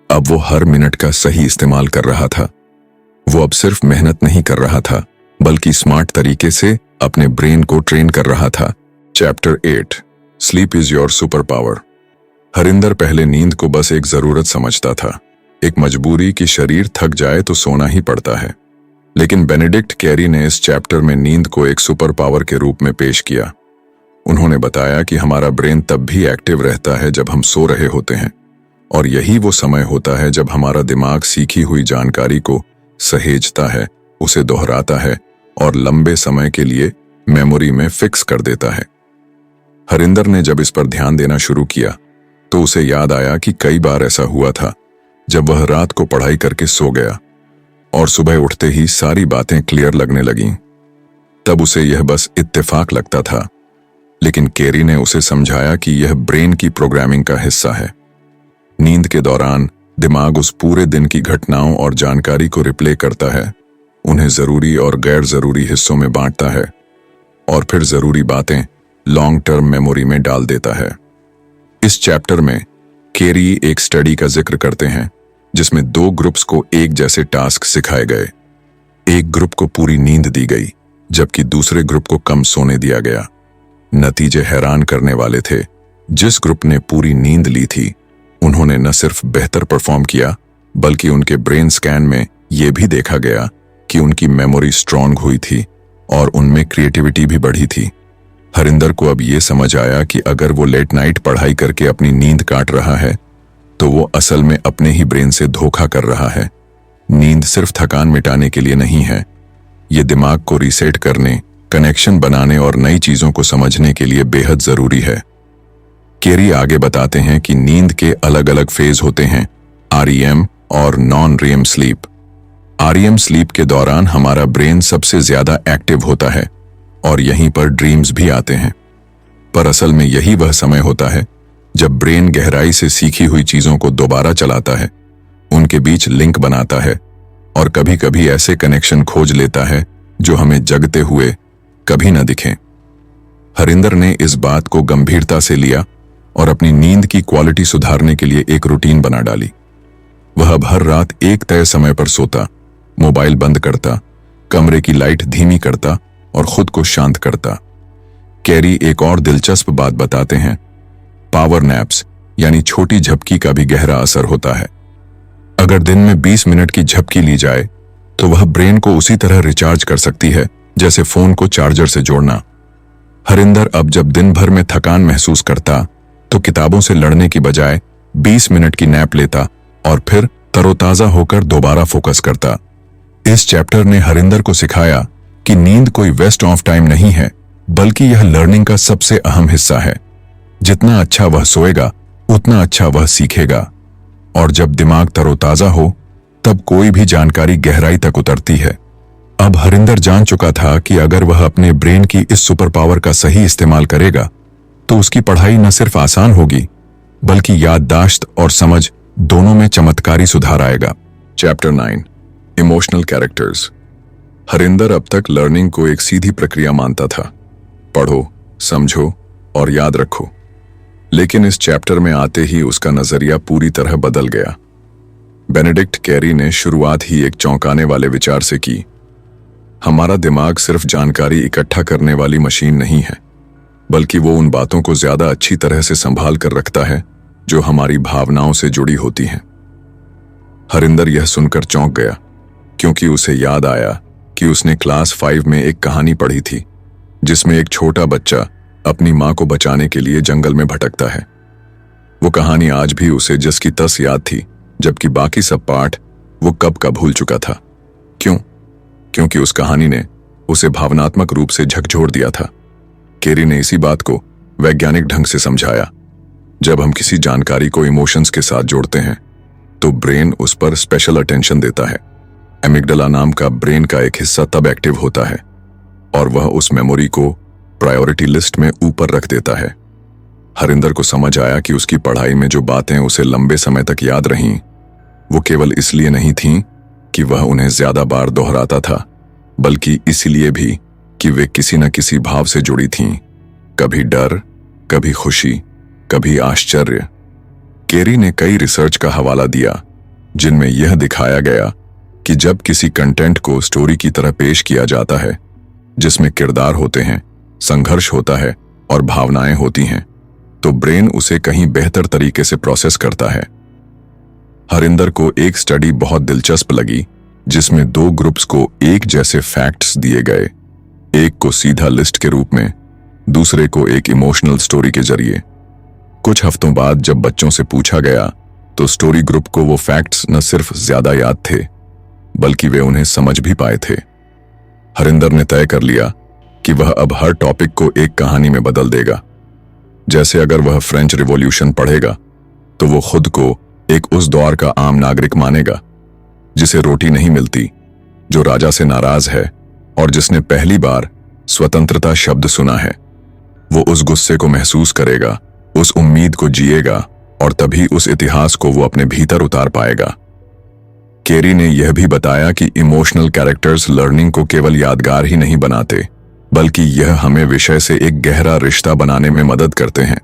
अब वो हर मिनट का सही इस्तेमाल कर रहा था। वो अब सिर्फ मेहनत नहीं कर रहा था बल्कि स्मार्ट तरीके से अपने ब्रेन को ट्रेन कर रहा था। Chapter 8 sleep is your super power. Harinder पहले नींद को बस एक जरूरत समझता था, एक मजबूरी कि शरीर थक जाए तो सोना ही पड़ता है। लेकिन बेनेडिक्ट कैरी ने इस चैप्टर में नींद को एक सुपर पावर के रूप में पेश किया। उन्होंने बताया कि हमारा ब्रेन तब भी एक्टिव रहता है जब हम सो रहे होते हैं, और यही वो समय होता है जब हमारा दिमाग सीखी हुई जानकारी को सहेजता है, उसे दोहराता है और लंबे समय के लिए मेमोरी में फिक्स कर देता है। हरिंदर ने जब इस पर ध्यान देना शुरू किया तो उसे याद आया कि कई बार ऐसा हुआ था जब वह रात को पढ़ाई करके सो गया और सुबह उठते ही सारी बातें क्लियर लगने लगीं। तब उसे यह बस इत्तेफाक लगता था, लेकिन केरी ने उसे समझाया कि यह ब्रेन की प्रोग्रामिंग का हिस्सा है। नींद के दौरान दिमाग उस पूरे दिन की घटनाओं और जानकारी को रिप्ले करता है, उन्हें जरूरी और गैर जरूरी हिस्सों में बांटता है और फिर जरूरी बातें लॉन्ग टर्म मेमोरी में डाल देता है। इस चैप्टर में केरी एक स्टडी का जिक्र करते हैं जिसमें 2 ग्रुप्स को एक जैसे टास्क सिखाए गए। एक ग्रुप को पूरी नींद दी गई जबकि दूसरे ग्रुप को कम सोने दिया गया। नतीजे हैरान करने वाले थे। जिस ग्रुप ने पूरी नींद ली थी उन्होंने न सिर्फ बेहतर परफॉर्म किया बल्कि उनके ब्रेन स्कैन में यह भी देखा गया कि उनकी मेमोरी स्ट्रांग हुई थी और उनमें क्रिएटिविटी भी बढ़ी थी। हरिंदर को अब ये समझ आया कि अगर वो लेट नाइट पढ़ाई करके अपनी नींद काट रहा है तो वो असल में अपने ही ब्रेन से धोखा कर रहा है। नींद सिर्फ थकान मिटाने के लिए नहीं है, ये दिमाग को रीसेट करने, कनेक्शन बनाने और नई चीजों को समझने के लिए बेहद जरूरी है। केरी आगे बताते हैं कि नींद के अलग अलग फेज होते हैं, REM और non REM sleep. REM sleep के दौरान हमारा ब्रेन सबसे ज्यादा एक्टिव होता है और यहीं पर ड्रीम्स भी आते हैं। पर असल में यही वह समय होता है जब ब्रेन गहराई से सीखी हुई चीजों को दोबारा चलाता है, उनके बीच लिंक बनाता है और कभी कभी ऐसे कनेक्शन खोज लेता है जो हमें जगते हुए कभी न दिखें। हरिंदर ने इस बात को गंभीरता से लिया और अपनी नींद की क्वालिटी सुधारने के लिए एक रूटीन बना डाली। वह अब हर रात एक तय समय पर सोता, मोबाइल बंद करता, कमरे की लाइट धीमी करता और खुद को शांत करता। कैरी एक और दिलचस्प बात बताते हैं, पावर नैप्स यानी छोटी झपकी का भी गहरा असर होता है। अगर दिन में 20 मिनट की झपकी ली जाए तो वह ब्रेन को उसी तरह रिचार्ज कर सकती है जैसे फोन को चार्जर से जोड़ना। हरिंदर अब जब दिन भर में थकान महसूस करता तो किताबों से लड़ने की बजाय 20 मिनट की नैप लेता और फिर तरोताजा होकर दोबारा फोकस करता। इस चैप्टर ने हरिंदर को सिखाया कि नींद कोई वेस्ट ऑफ टाइम नहीं है, बल्कि यह लर्निंग का सबसे अहम हिस्सा है। जितना अच्छा वह सोएगा उतना अच्छा वह सीखेगा, और जब दिमाग तरोताजा हो तब कोई भी जानकारी गहराई तक उतरती है। अब हरिंदर जान चुका था कि अगर वह अपने ब्रेन की इस सुपर पावर का सही इस्तेमाल करेगा तो उसकी पढ़ाई न सिर्फ आसान होगी बल्कि याददाश्त और समझ दोनों में चमत्कारी सुधार आएगा। Chapter 9 emotional characters. हरिंदर अब तक लर्निंग को एक सीधी प्रक्रिया मानता था, पढ़ो, समझो और याद रखो। लेकिन इस चैप्टर में आते ही उसका नजरिया पूरी तरह बदल गया। बेनेडिक्ट कैरी ने शुरुआत ही एक चौंकाने वाले विचार से की। हमारा दिमाग सिर्फ जानकारी इकट्ठा करने वाली मशीन नहीं है, बल्कि वो उन बातों को ज्यादा अच्छी तरह से संभाल कर रखता है जो हमारी भावनाओं से जुड़ी होती हैं। हरिंदर यह सुनकर चौंक गया, क्योंकि उसे याद आया कि उसने क्लास 5 में एक कहानी पढ़ी थी जिसमें एक छोटा बच्चा अपनी मां को बचाने के लिए जंगल में भटकता है। वो कहानी आज भी उसे जस की तस याद थी, जबकि बाकी सब पाठ वो कब का भूल चुका था। क्योंकि उस कहानी ने उसे भावनात्मक रूप से झकझोर दिया था। केरी ने इसी बात को वैज्ञानिक ढंग से समझाया। जब हम किसी जानकारी को इमोशंस के साथ जोड़ते हैं तो ब्रेन उस पर स्पेशल अटेंशन देता है। एमिग्डाला नाम का ब्रेन का एक हिस्सा तब एक्टिव होता है और वह उस मेमोरी को प्रायोरिटी लिस्ट में ऊपर रख देता है। हरिंदर को समझ आया कि उसकी पढ़ाई में जो बातें उसे लंबे समय तक याद रहीं, वो केवल इसलिए नहीं थीं कि वह उन्हें ज्यादा बार दोहराता था, बल्कि इसलिए भी कि वे किसी न किसी भाव से जुड़ी थीं। कभी डर, कभी खुशी, कभी आश्चर्य। केरी ने कई रिसर्च का हवाला दिया जिनमें यह दिखाया गया कि जब किसी कंटेंट को स्टोरी की तरह पेश किया जाता है, जिसमें किरदार होते हैं, संघर्ष होता है और भावनाएं होती हैं, तो ब्रेन उसे कहीं बेहतर तरीके से प्रोसेस करता है। हरिंदर को एक स्टडी बहुत दिलचस्प लगी जिसमें 2 ग्रुप्स को एक जैसे फैक्ट्स दिए गए, एक को सीधा लिस्ट के रूप में, दूसरे को एक इमोशनल स्टोरी के जरिए। कुछ हफ्तों बाद जब बच्चों से पूछा गया तो स्टोरी ग्रुप को वो फैक्ट्स न सिर्फ ज्यादा याद थे, बल्कि वे उन्हें समझ भी पाए थे। हरिंदर ने तय कर लिया कि वह अब हर टॉपिक को एक कहानी में बदल देगा। जैसे अगर वह फ्रेंच रिवॉल्यूशन पढ़ेगा तो वो खुद को एक उस दौर का आम नागरिक मानेगा जिसे रोटी नहीं मिलती, जो राजा से नाराज है और जिसने पहली बार स्वतंत्रता शब्द सुना है। वो उस गुस्से को महसूस करेगा, उस उम्मीद को जिएगा और तभी उस इतिहास को वो अपने भीतर उतार पाएगा। केरी ने यह भी बताया कि इमोशनल कैरेक्टर्स लर्निंग को केवल यादगार ही नहीं बनाते, बल्कि यह हमें विषय से एक गहरा रिश्ता बनाने में मदद करते हैं।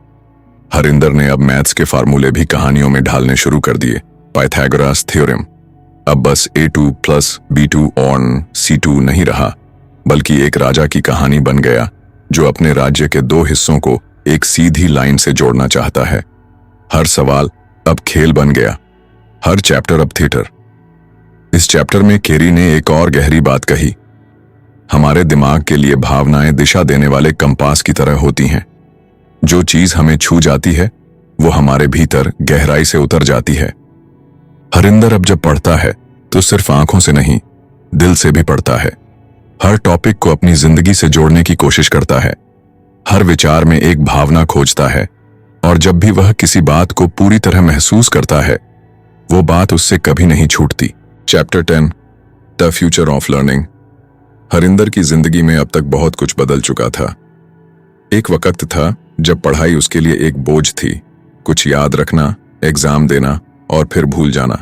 हरिंदर ने अब मैथ्स के फार्मूले भी कहानियों में ढालने शुरू कर दिए। पाइथागोरस थ्योरम अब बस A2 + B2 ऑन C2 नहीं रहा, बल्कि एक राजा की कहानी बन गया जो अपने राज्य के 2 हिस्सों को एक सीधी लाइन से जोड़ना चाहता है। हर सवाल अब खेल बन गया, हर चैप्टर अब थिएटर। इस चैप्टर में केरी ने एक और गहरी बात कही। हमारे दिमाग के लिए भावनाएं दिशा देने वाले कंपास की तरह होती हैं। जो चीज हमें छू जाती है वो हमारे भीतर गहराई से उतर जाती है। हरिंदर अब जब पढ़ता है तो सिर्फ आंखों से नहीं, दिल से भी पढ़ता है। हर टॉपिक को अपनी जिंदगी से जोड़ने की कोशिश करता है। हर विचार में एक भावना खोजता है और जब भी वह किसी बात को पूरी तरह महसूस करता है, वो बात उससे कभी नहीं छूटती। Chapter 10 the future of learning. Harinder की जिंदगी में अब तक बहुत कुछ बदल चुका था। एक वक्त था जब पढ़ाई उसके लिए एक बोझ थी, कुछ याद रखना, एग्जाम देना और फिर भूल जाना।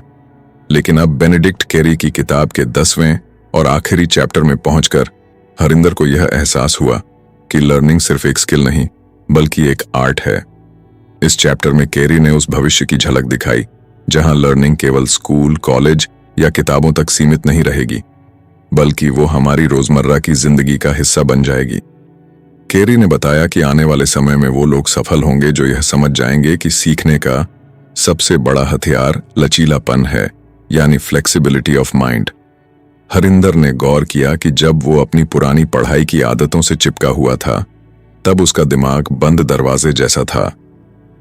लेकिन अब बेनेडिक्ट कैरी की किताब के 10वें और आखिरी चैप्टर में पहुंचकर हरिंदर को यह एहसास हुआ कि लर्निंग सिर्फ एक स्किल नहीं, बल्कि एक आर्ट है। इस चैप्टर में कैरी ने उस भविष्य की झलक दिखाई जहां लर्निंग केवल स्कूल, कॉलेज या किताबों तक सीमित नहीं रहेगी, बल्कि वो हमारी रोजमर्रा की जिंदगी का हिस्सा बन जाएगी। कैरी ने बताया कि आने वाले समय में वो लोग सफल होंगे जो यह समझ जाएंगे कि सीखने का सबसे बड़ा हथियार लचीलापन है, यानी फ्लेक्सिबिलिटी ऑफ माइंड। हरिंदर ने गौर किया कि जब वो अपनी पुरानी पढ़ाई की आदतों से चिपका हुआ था, तब उसका दिमाग बंद दरवाजे जैसा था।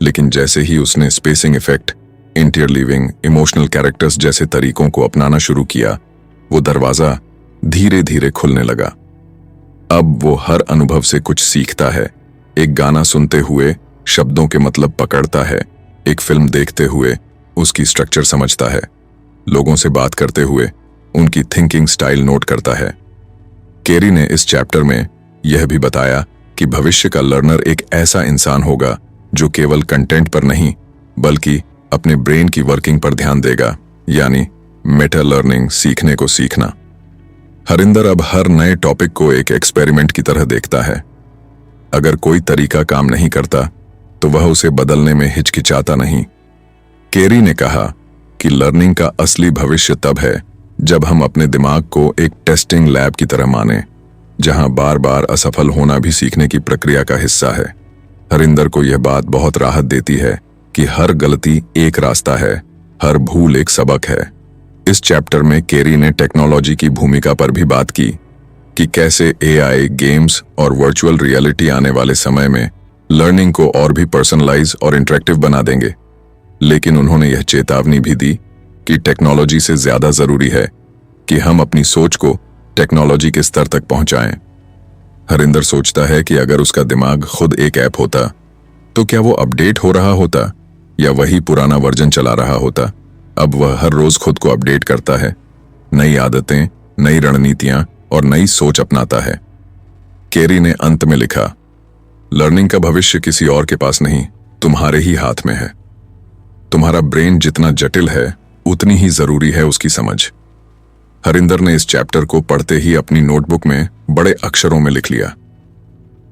लेकिन जैसे ही उसने spacing effect, interleaving, emotional characters जैसे तरीकों को अपनाना शुरू किया, वो दरवाजा धीरे धीरे खुलने लगा। अब वो हर अनुभव से कुछ सीखता है। एक गाना सुनते हुए शब्दों के मतलब पकड़ता है, एक फिल्म देखते हुए उसकी स्ट्रक्चर समझता है, लोगों से बात करते हुए उनकी थिंकिंग स्टाइल नोट करता है। केरी ने इस चैप्टर में यह भी बताया कि भविष्य का लर्नर एक ऐसा इंसान होगा जो केवल कंटेंट पर नहीं बल्कि अपने ब्रेन की वर्किंग पर ध्यान देगा, यानी मेटा लर्निंग, सीखने को सीखना। हरिंदर अब हर नए टॉपिक को एक एक्सपेरिमेंट की तरह देखता है। अगर कोई तरीका काम नहीं करता तो वह उसे बदलने में हिचकिचाता नहीं। केरी ने कहा कि लर्निंग का असली भविष्य तब है जब हम अपने दिमाग को एक टेस्टिंग लैब की तरह माने, जहां बार बार असफल होना भी सीखने की प्रक्रिया का हिस्सा है। हरिंदर को यह बात बहुत राहत देती है कि हर गलती एक रास्ता है, हर भूल एक सबक है। इस चैप्टर में केरी ने टेक्नोलॉजी की भूमिका पर भी बात की कि कैसे एआई, गेम्स और वर्चुअल रियलिटी आने वाले समय में लर्निंग को और भी पर्सनलाइज और इंटरेक्टिव बना देंगे। लेकिन उन्होंने यह चेतावनी भी दी कि टेक्नोलॉजी से ज्यादा जरूरी है कि हम अपनी सोच को टेक्नोलॉजी के स्तर तक पहुंचाएं। हरिंदर सोचता है कि अगर उसका दिमाग खुद एक ऐप होता तो क्या वो अपडेट हो रहा होता या वही पुराना वर्जन चला रहा होता। अब वह हर रोज खुद को अपडेट करता है, नई आदतें, नई रणनीतियां और नई सोच अपनाता है। केरी ने अंत में लिखा, लर्निंग का भविष्य किसी और के पास नहीं, तुम्हारे ही हाथ में है। तुम्हारा ब्रेन जितना जटिल है उतनी ही जरूरी है उसकी समझ। हरिंदर ने इस चैप्टर को पढ़ते ही अपनी नोटबुक में बड़े अक्षरों में लिख लिया,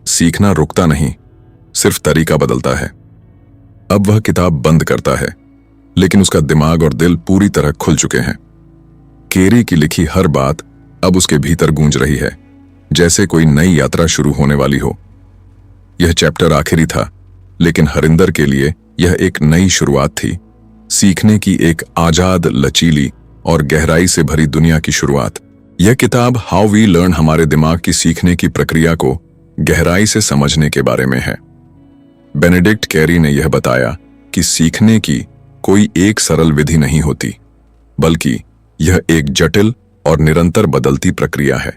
सीखना रुकता नहीं, सिर्फ तरीका बदलता है। अब वह किताब बंद करता है, लेकिन उसका दिमाग और दिल पूरी तरह खुल चुके हैं। केरी की लिखी हर बात अब उसके भीतर गूंज रही है, जैसे कोई नई यात्रा शुरू होने वाली हो। यह चैप्टर आखिरी था, लेकिन हरिंदर के लिए यह एक नई शुरुआत थी, सीखने की एक आजाद, लचीली और गहराई से भरी दुनिया की शुरुआत। यह किताब हाउ वी लर्न हमारे दिमाग की सीखने की प्रक्रिया को गहराई से समझने के बारे में है। बेनेडिक्ट कैरी ने यह बताया कि सीखने की कोई एक सरल विधि नहीं होती, बल्कि यह एक जटिल और निरंतर बदलती प्रक्रिया है।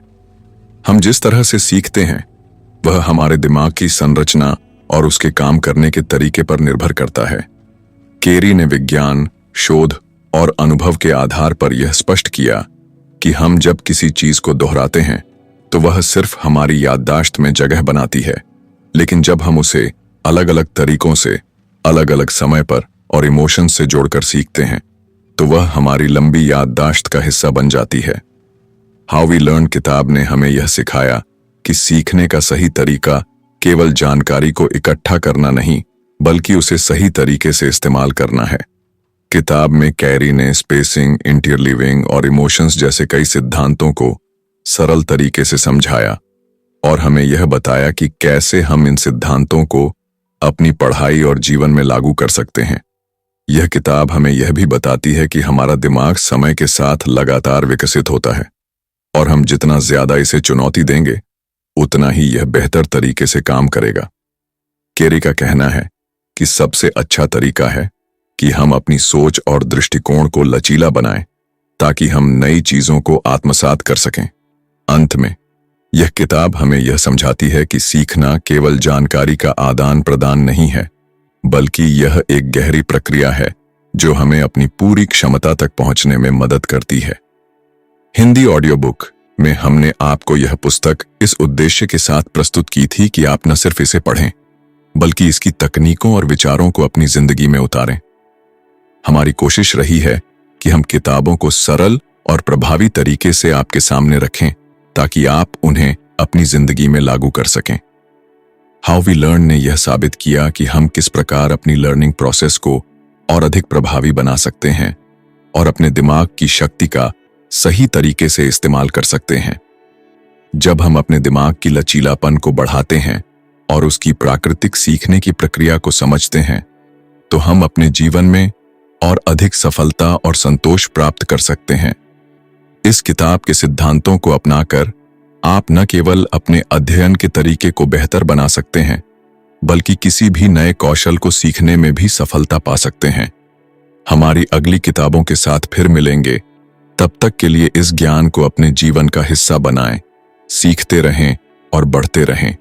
हम जिस तरह से सीखते हैं वह हमारे दिमाग की संरचना और उसके काम करने के तरीके पर निर्भर करता है। केरी ने विज्ञान, शोध और अनुभव के आधार पर यह स्पष्ट किया कि हम जब किसी चीज को दोहराते हैं तो वह सिर्फ हमारी याददाश्त में जगह बनाती है, लेकिन जब हम उसे अलग अलग तरीकों से, अलग अलग समय पर और इमोशन से जोड़कर सीखते हैं तो वह हमारी लंबी याददाश्त का हिस्सा बन जाती है। हाउ वी लर्न किताब ने हमें यह सिखाया कि सीखने का सही तरीका केवल जानकारी को इकट्ठा करना नहीं, बल्कि उसे सही तरीके से इस्तेमाल करना है। किताब में कैरी ने स्पेसिंग, इंटरलीविंग और इमोशंस जैसे कई सिद्धांतों को सरल तरीके से समझाया और हमें यह बताया कि कैसे हम इन सिद्धांतों को अपनी पढ़ाई और जीवन में लागू कर सकते हैं। यह किताब हमें यह भी बताती है कि हमारा दिमाग समय के साथ लगातार विकसित होता है और हम जितना ज्यादा इसे चुनौती देंगे उतना ही यह बेहतर तरीके से काम करेगा। केरी का कहना है कि सबसे अच्छा तरीका है कि हम अपनी सोच और दृष्टिकोण को लचीला बनाएं ताकि हम नई चीजों को आत्मसात कर सकें। अंत में यह किताब हमें यह समझाती है कि सीखना केवल जानकारी का आदान प्रदान नहीं है, बल्कि यह एक गहरी प्रक्रिया है जो हमें अपनी पूरी क्षमता तक पहुंचने में मदद करती है। हिंदी ऑडियो बुक में हमने आपको यह पुस्तक इस उद्देश्य के साथ प्रस्तुत की थी कि आप न सिर्फ इसे पढ़ें, बल्कि इसकी तकनीकों और विचारों को अपनी जिंदगी में उतारें। हमारी कोशिश रही है कि हम किताबों को सरल और प्रभावी तरीके से आपके सामने रखें ताकि आप उन्हें अपनी जिंदगी में लागू कर सकें। हाउ वी लर्न ने यह साबित किया कि हम किस प्रकार अपनी लर्निंग प्रोसेस को और अधिक प्रभावी बना सकते हैं और अपने दिमाग की शक्ति का सही तरीके से इस्तेमाल कर सकते हैं। जब हम अपने दिमाग की लचीलापन को बढ़ाते हैं और उसकी प्राकृतिक सीखने की प्रक्रिया को समझते हैं तो हम अपने जीवन में और अधिक सफलता और संतोष प्राप्त कर सकते हैं। इस किताब के सिद्धांतों को अपनाकर आप न केवल अपने अध्ययन के तरीके को बेहतर बना सकते हैं, बल्कि किसी भी नए कौशल को सीखने में भी सफलता पा सकते हैं। हमारी अगली किताबों के साथ फिर मिलेंगे। तब तक के लिए इस ज्ञान को अपने जीवन का हिस्सा बनाएं, सीखते रहें और बढ़ते रहें।